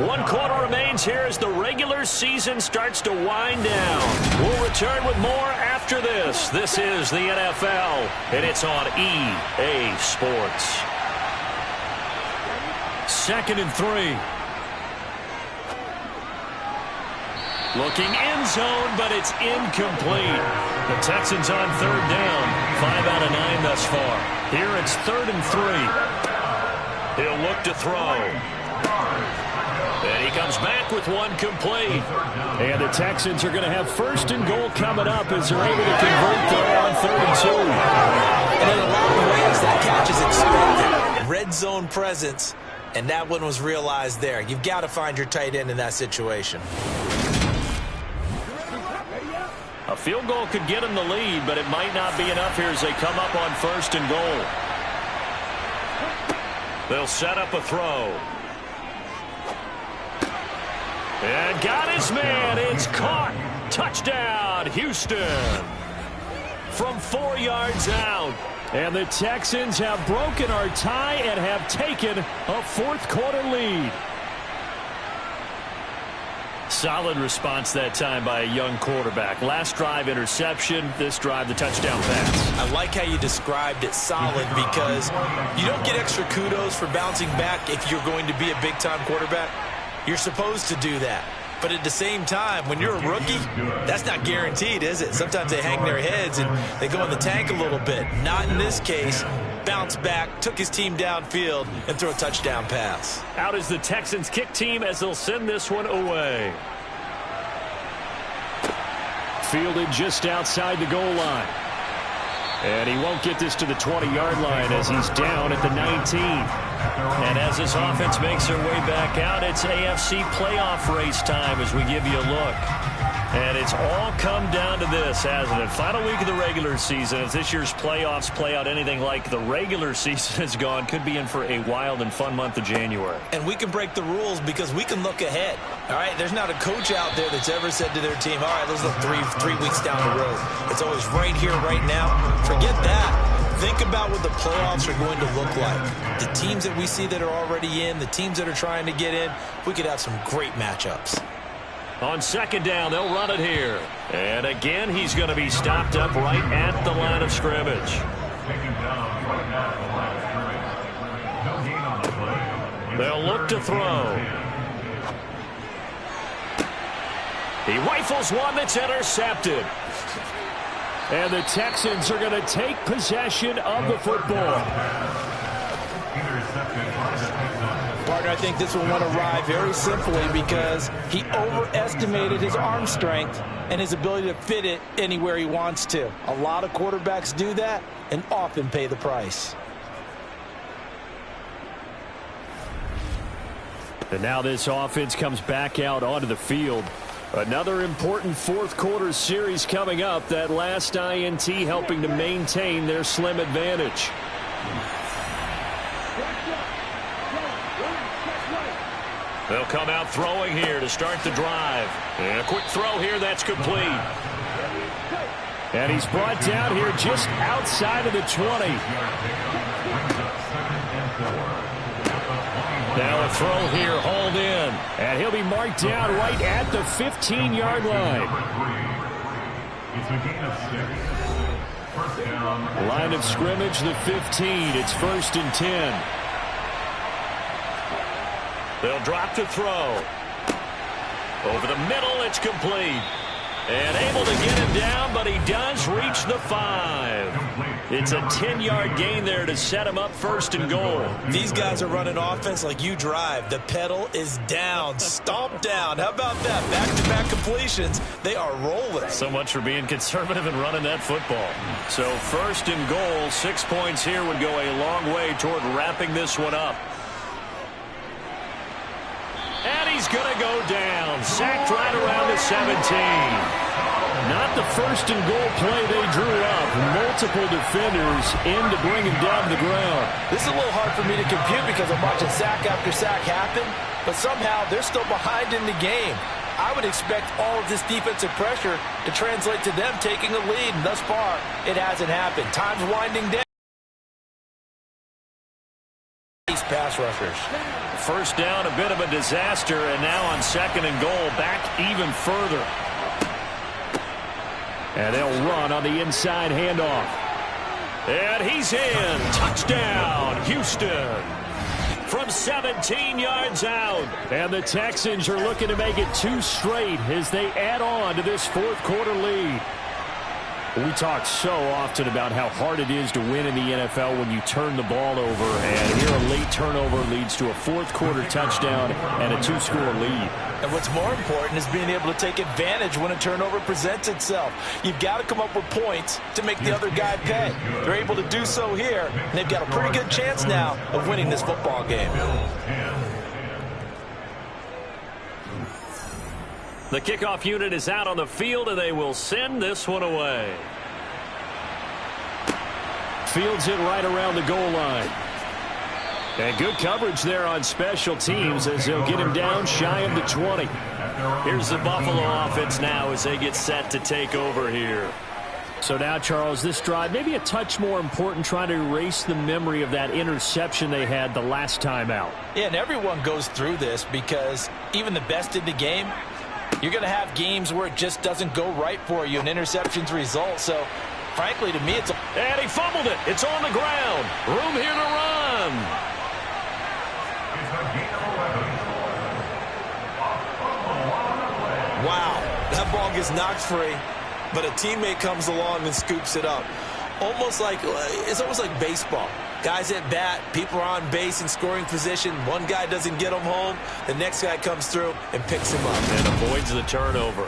1 quarter remains here as the regular season starts to wind down. We'll return with more after this. This is the NFL, and it's on EA Sports. 2nd and 3. Looking end zone, but it's incomplete. The Texans on 3rd down. 5 out of 9 thus far. Here it's 3rd and 3. He'll look to throw. And he comes back with one complete. And the Texans are going to have 1st and goal coming up as they're able to convert there on 3rd and 2. And in a lot of ways, that catch is expected. Red zone presence, and that one was realized there. You've got to find your tight end in that situation. A field goal could get him the lead, but it might not be enough here as they come up on 1st and goal. They'll set up a throw. And got his man. It's caught. Touchdown, Houston. From 4 yards out. And the Texans have broken our tie and have taken a 4th quarter lead. Solid response that time by a young quarterback. Last drive, interception. This drive, the touchdown pass. I like how you described it solid because you don't get extra kudos for bouncing back if you're going to be a big-time quarterback. You're supposed to do that. But at the same time, when you're a rookie, that's not guaranteed, is it? Sometimes they hang their heads and they go in the tank a little bit. Not in this case. Bounce back, took his team downfield, and threw a touchdown pass. Out is the Texans kick team as they'll send this one away. Fielded just outside the goal line. And he won't get this to the 20-yard line as he's down at the 19. And as this offense makes their way back out, it's AFC playoff race time as we give you a look. And it's all come down to this, hasn't it? Final week of the regular season. As this year's playoffs play out anything like the regular season has gone, could be in for a wild and fun month of January. And we can break the rules because we can look ahead. All right, there's not a coach out there that's ever said to their team, all right, let's look three weeks down the road. It's always right here, right now. Forget that. Think about what the playoffs are going to look like. The teams that we see that are already in, the teams that are trying to get in, we could have some great matchups. On 2nd down, they'll run it here. And again, he's going to be stopped up right at the line of scrimmage. They'll look to throw. He rifles one that's intercepted. And the Texans are going to take possession of the football. Partner, I think this one went awry very simply because he overestimated his arm strength and his ability to fit it anywhere he wants to. A lot of quarterbacks do that and often pay the price. And now this offense comes back out onto the field. Another important fourth quarter series coming up. That last INT helping to maintain their slim advantage. They'll come out throwing here to start the drive. And a quick throw here that's complete. And he's brought down here just outside of the 20. Now a throw here, hauled in. And he'll be marked down right at the 15-yard line. It's a gain of 6. First down. Line of scrimmage, the 15. It's 1st and 10. They'll drop to throw. Over the middle, it's complete. And able to get him down, but he does reach the 5. It's a 10-yard gain there to set him up 1st and goal. These guys are running offense like you drive. The pedal is down, stomped down. How about that? Back-to-back completions. They are rolling. So much for being conservative and running that football. So 1st and goal, 6 points here would go a long way toward wrapping this one up. And he's going to go down. Sacked right around the 17. Not the 1st and goal play they drew up. Multiple defenders in to bring him down to the ground. This is a little hard for me to compute because I'm watching sack after sack happen, but somehow they're still behind in the game. I would expect all of this defensive pressure to translate to them taking a lead, and thus far, it hasn't happened. Time's winding down. These pass rushers. First down, a bit of a disaster, and now on 2nd and goal, back even further. And they'll run on the inside handoff. And he's in. Touchdown, Houston. From 17 yards out. And the Texans are looking to make it 2 straight as they add on to this fourth quarter lead. We talk so often about how hard it is to win in the NFL when you turn the ball over. And here a late turnover leads to a fourth quarter touchdown and a 2-score lead. And what's more important is being able to take advantage when a turnover presents itself. You've got to come up with points to make the other guy pay. They're able to do so here, and they've got a pretty good chance now of winning this football game. The kickoff unit is out on the field, and they will send this one away. Fields it right around the goal line. And good coverage there on special teams as they'll get him down shy of the 20. Here's the Buffalo offense now as they get set to take over here. So now, Charles, this drive maybe a touch more important, trying to erase the memory of that interception they had the last time out. Yeah, and everyone goes through this because even the best in the game, you're going to have games where it just doesn't go right for you and interceptions result. So, frankly, to me, it's... And he fumbled it. It's on the ground. Room here to run. Wow, that ball gets knocked free, but a teammate comes along and scoops it up. It's almost like baseball. Guys at bat, people are on base in scoring position. One guy doesn't get him home. The next guy comes through and picks him up. And avoids the turnover.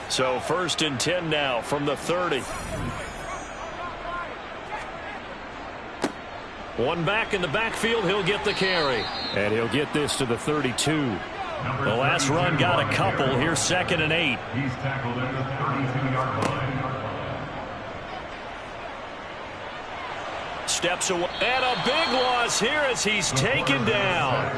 So 1st and 10 now from the 30. One back in the backfield, he'll get the carry. And he'll get this to the 32. The last run got a couple. Here's 2nd and 8. He's tackled at the 32-yard line. Steps away. And a big loss here as he's taken down.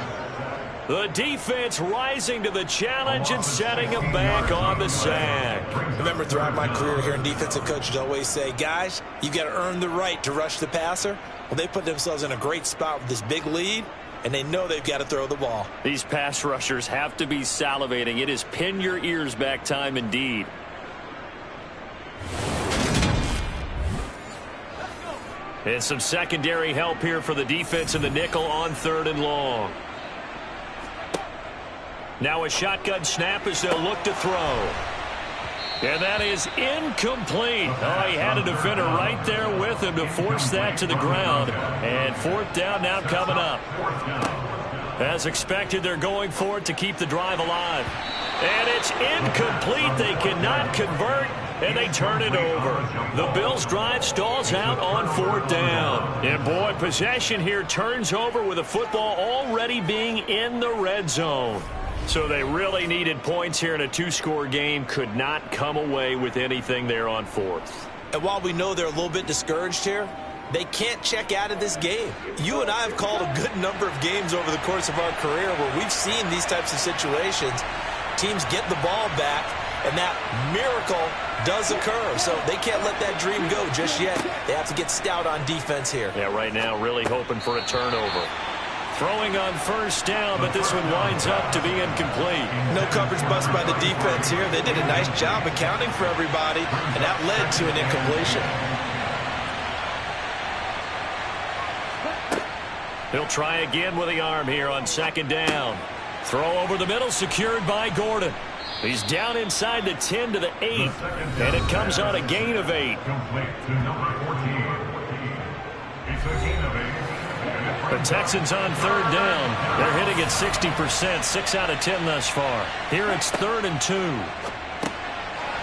The defense rising to the challenge and setting him back on the sack. Remember, throughout my career here in defensive coaches always say, guys, you've got to earn the right to rush the passer. Well, they put themselves in a great spot with this big lead, and they know they've got to throw the ball. These pass rushers have to be salivating. It is pin your ears back time indeed. And some secondary help here for the defense in the nickel on 3rd and long. Now a shotgun snap as they'll look to throw. And that is incomplete. Oh, he had a defender right there with him to force that to the ground. And fourth down now coming up. As expected, they're going for it to keep the drive alive. And it's incomplete. They cannot convert, and they turn it over. The Bills' drive stalls out on fourth down. And, boy, possession here turns over with the football already being in the red zone. So they really needed points here in a two-score game. Could not come away with anything there on fourth. And while we know they're a little bit discouraged here, they can't check out of this game. You and I have called a good number of games over the course of our career where we've seen these types of situations. Teams get the ball back, and that miracle does occur. So they can't let that dream go just yet. They have to get stout on defense here. Yeah, right now really hoping for a turnover. Throwing on first down, but this one winds up to be incomplete. No coverage bust by the defense here. They did a nice job accounting for everybody, and that led to an incompletion. He'll try again with the arm here on second down. Throw over the middle, secured by Gordon. He's down inside the 10 to the 8, and it comes on a gain of 8. Complete to number 14. It's a gain of 8. The Texans on third down. They're hitting at 60%, 6 out of 10 thus far. Here it's 3rd and 2.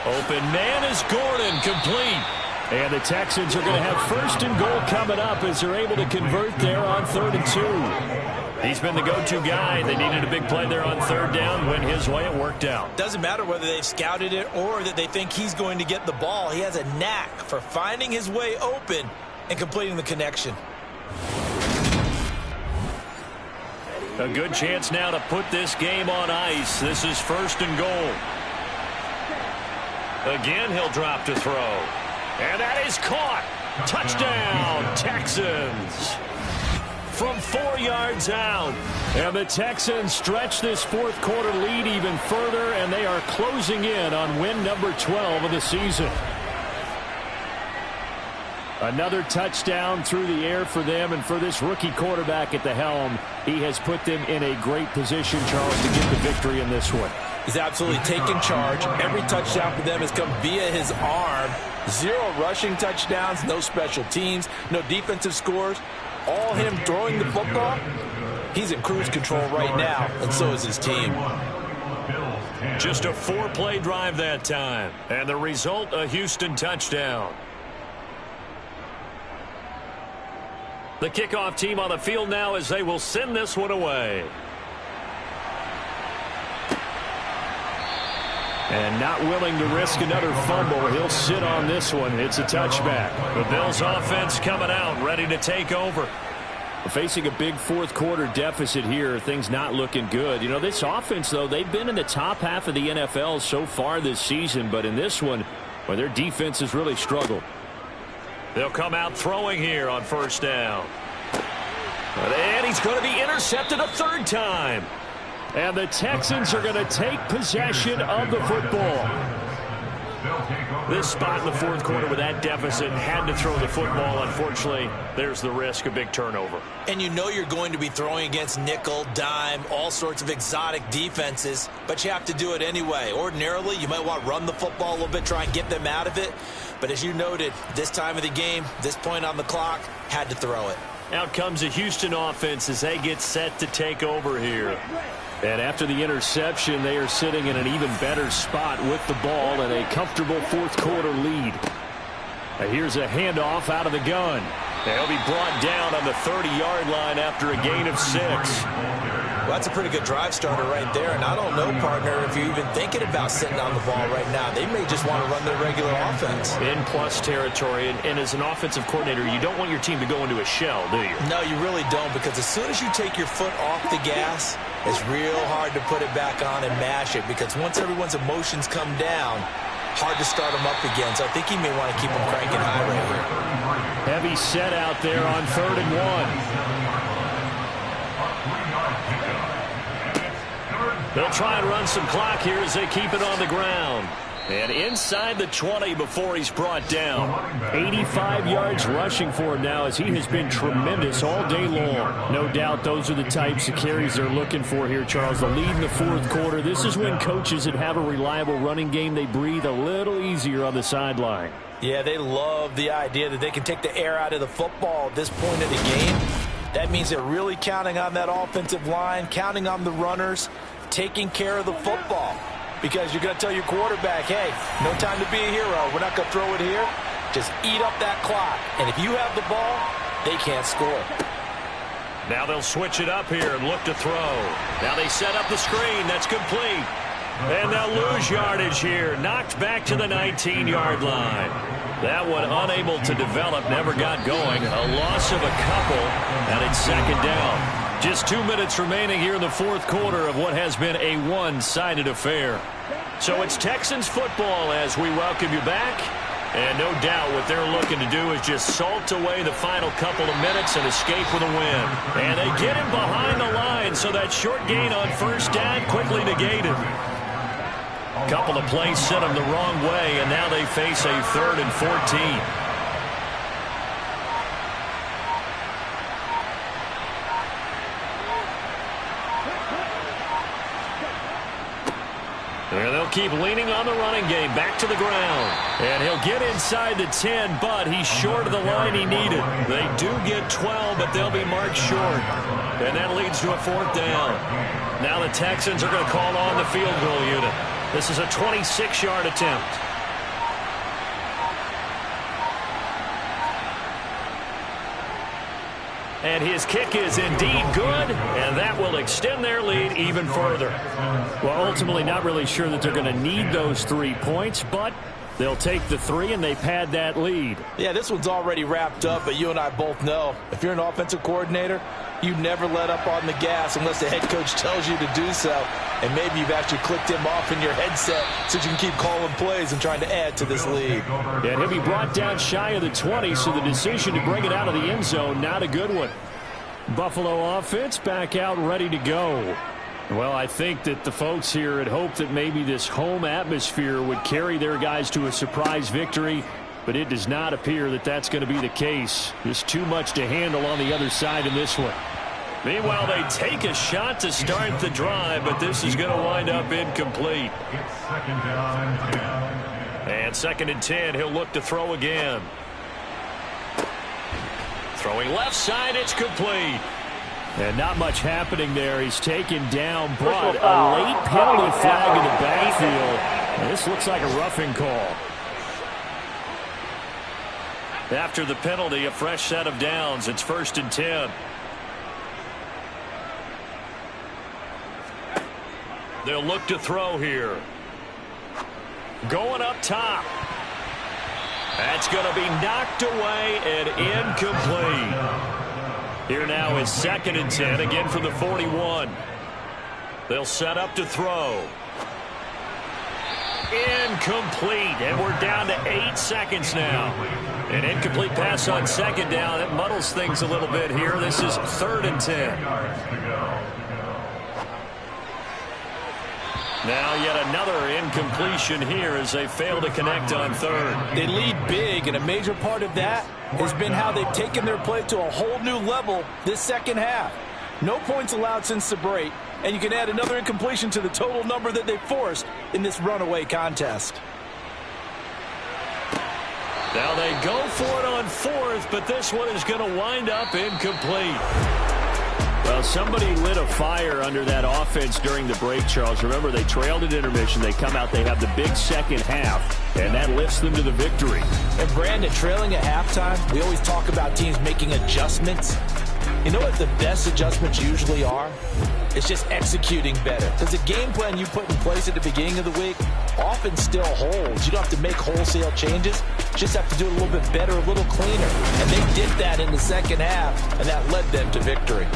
Open man is Gordon, complete. And the Texans are going to have 1st and goal coming up as they're able to convert there on 3rd and 2. He's been the go-to guy. They needed a big play there on third down. Went his way, it worked out. Doesn't matter whether they've scouted it or that they think he's going to get the ball. He has a knack for finding his way open and completing the connection. A good chance now to put this game on ice. This is 1st and goal. Again, he'll drop to throw. And that is caught. Touchdown, Texans. From 4 yards out. And the Texans stretch this fourth quarter lead even further, and they are closing in on win number 12 of the season. Another touchdown through the air for them, and for this rookie quarterback at the helm, he has put them in a great position, Charles, to get the victory in this one. He's absolutely taken charge. Every touchdown for them has come via his arm. 0 rushing touchdowns, no special teams, no defensive scores. All him throwing the football. He's in cruise control right now, and so is his team. Just a 4-play drive that time, and the result, a Houston touchdown. The kickoff team on the field now as they will send this one away. And not willing to risk another fumble. He'll sit on this one. It's a touchback. The Bills offense coming out, ready to take over. Facing a big fourth quarter deficit here. Things not looking good. You know, this offense, though, they've been in the top half of the NFL so far this season. But in this one, well, their defense has really struggled. They'll come out throwing here on first down. And he's going to be intercepted a 3rd time. And the Texans are going to take possession of the football. This spot in the fourth quarter with that deficit, had to throw the football. Unfortunately, there's the risk of big turnover. And you know you're going to be throwing against nickel, dime, all sorts of exotic defenses, but you have to do it anyway. Ordinarily, you might want to run the football a little bit, try and get them out of it. But as you noted, this time of the game, this point on the clock, had to throw it. Out comes the Houston offense as they get set to take over here. And after the interception, they are sitting in an even better spot with the ball and a comfortable fourth quarter lead. Here's a handoff out of the gun. They'll be brought down on the 30-yard line after a gain of 6. Well, that's a pretty good drive starter right there. And I don't know, partner, if you're even thinking about sitting on the ball right now. They may just want to run their regular offense. In plus territory. And as an offensive coordinator, you don't want your team to go into a shell, do you? No, you really don't, because as soon as you take your foot off the gas, it's real hard to put it back on and mash it, because once everyone's emotions come down, hard to start them up again. So I think he may want to keep them cranking high right here. Heavy set out there on 3rd and 1. They'll try and run some clock here as they keep it on the ground. And inside the 20 before he's brought down. 85 yards rushing for him now as he has been tremendous all day long. No doubt those are the types of carries they're looking for here, Charles. The lead in the fourth quarter. This is when coaches that have a reliable running game, they breathe a little easier on the sideline. Yeah, they love the idea that they can take the air out of the football at this point of the game. That means they're really counting on that offensive line, counting on the runners, taking care of the football. Because you're going to tell your quarterback, hey, no time to be a hero. We're not going to throw it here. Just eat up that clock. And if you have the ball, they can't score. Now they'll switch it up here and look to throw. Now they set up the screen. That's complete. And they'll lose yardage here. Knocked back to the 19-yard line. That one unable to develop, never got going. A loss of a couple, and it's second down. Just 2 minutes remaining here in the fourth quarter of what has been a one-sided affair. So it's Texans football as we welcome you back. And no doubt what they're looking to do is just salt away the final couple of minutes and escape with a win. And they get him behind the line, so that short gain on first down quickly negated. A couple of plays sent them the wrong way, and now they face a 3rd and 14. And they'll keep leaning on the running game. Back to the ground. And he'll get inside the 10, but he's short of the line he needed. They do get 12, but they'll be marked short. And that leads to a 4th down. Now the Texans are going to call on the field goal unit. This is a 26-yard attempt. And his kick is indeed good, and that will extend their lead even further. Well, ultimately not really sure that they're going to need those 3 points, but they'll take the 3 and they pad that lead. Yeah, this one's already wrapped up, but you and I both know if you're an offensive coordinator, you never let up on the gas unless the head coach tells you to do so. And maybe you've actually clicked him off in your headset so you can keep calling plays and trying to add to this lead. Yeah, he'll be brought down shy of the 20, so the decision to bring it out of the end zone, not a good one. Buffalo offense back out ready to go. Well, I think that the folks here had hoped that maybe this home atmosphere would carry their guys to a surprise victory, but it does not appear that that's going to be the case. There's too much to handle on the other side in this one. Meanwhile, they take a shot to start the drive, but this is going to wind up incomplete. It's 2nd down and 10. And 2nd and 10, he'll look to throw again. Throwing left side, it's complete. And not much happening there. He's taken down, but a late penalty flag in the backfield. And this looks like a roughing call. After the penalty, a fresh set of downs. It's 1st and 10. They'll look to throw here. Going up top. That's going to be knocked away and incomplete. Here now is 2nd and 10, again from the 41. They'll set up to throw. Incomplete, and we're down to 8 seconds now. An incomplete pass on 2nd down. That muddles things a little bit here. This is 3rd and 10. Now yet another incompletion here as they fail to connect on 3rd. They lead big, and a major part of that has been how they've taken their play to a whole new level this second half. No points allowed since the break, and you can add another incompletion to the total number that they forced in this runaway contest. Now they go for it on 4th, but this one is going to wind up incomplete. Well, somebody lit a fire under that offense during the break, Charles. Remember, they trailed at intermission. They come out, they have the big second half, and that lifts them to the victory. And Brandon, trailing at halftime, we always talk about teams making adjustments. You know what the best adjustments usually are? It's just executing better. Because the game plan you put in place at the beginning of the week often still holds. You don't have to make wholesale changes. You just have to do it a little bit better, a little cleaner. And they did that in the second half, and that led them to victory.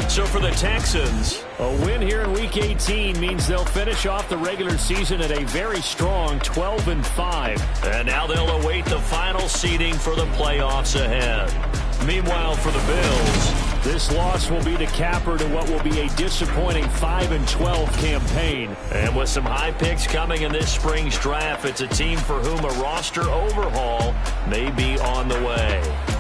So for the Texans, a win here in Week 18 means they'll finish off the regular season at a very strong 12-5. And now they'll await the final seeding for the playoffs ahead. Meanwhile, for the Bills, This loss will be the capper to what will be a disappointing 5-12 campaign. And with some high picks coming in this spring's draft, it's a team for whom a roster overhaul may be on the way.